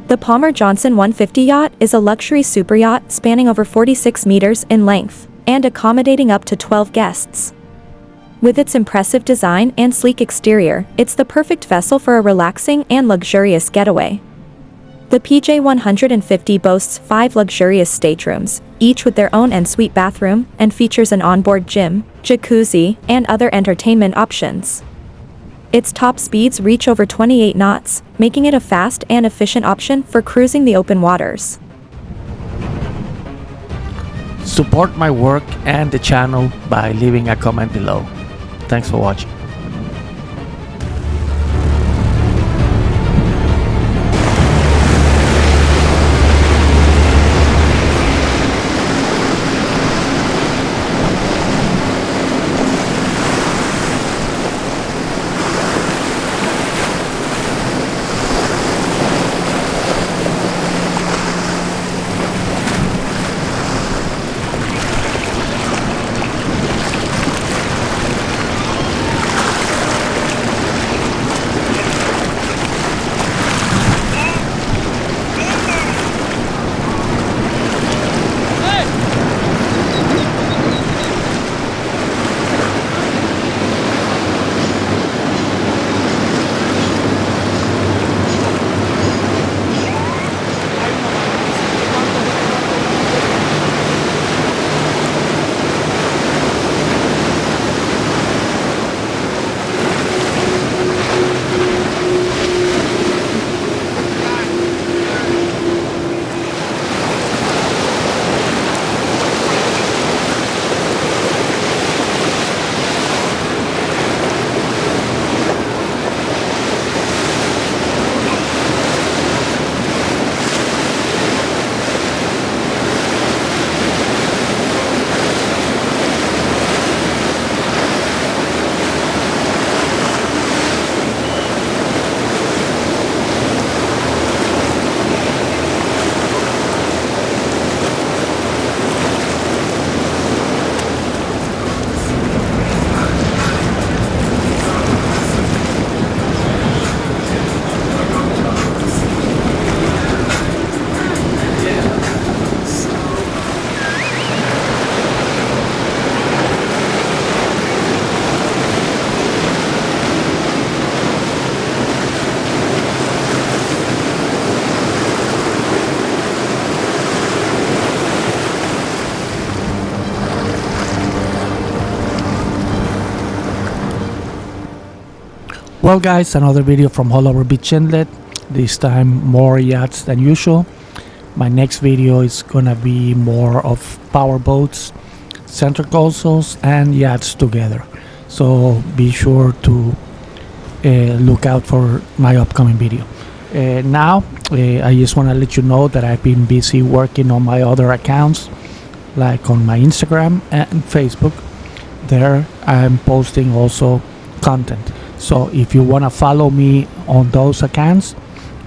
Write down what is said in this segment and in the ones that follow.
The Palmer Johnson 150 yacht is a luxury superyacht spanning over 46 meters in length and accommodating up to 12 guests. With its impressive design and sleek exterior, it's the perfect vessel for a relaxing and luxurious getaway. The PJ 150 boasts 5 luxurious staterooms, each with their own en-suite bathroom, and features an onboard gym, jacuzzi, and other entertainment options. Its top speeds reach over 28 knots, making it a fast and efficient option for cruising the open waters. Support my work and the channel by leaving a comment below. Thanks for watching. Well guys, another video from Haulover Inlet. This time more yachts than usual. My next video is gonna be more of powerboats, center consoles and yachts together. So be sure to look out for my upcoming video. Now I just want to let you know that I've been busy working on my other accounts, like on my Instagram and Facebook. There I'm posting also content. So if you want to follow me on those accounts,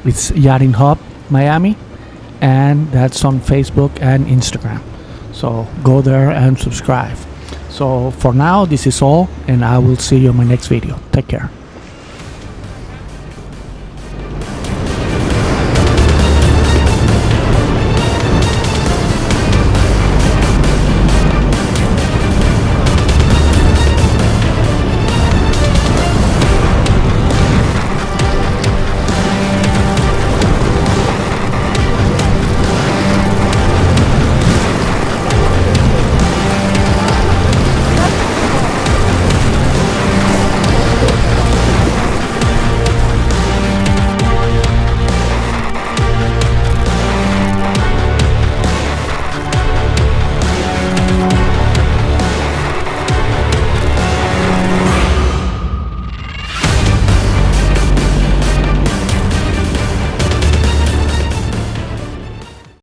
it's Yachting Hub Miami, and that's on Facebook and Instagram. So go there and subscribe. So for now, this is all, and I will see you in my next video. Take care.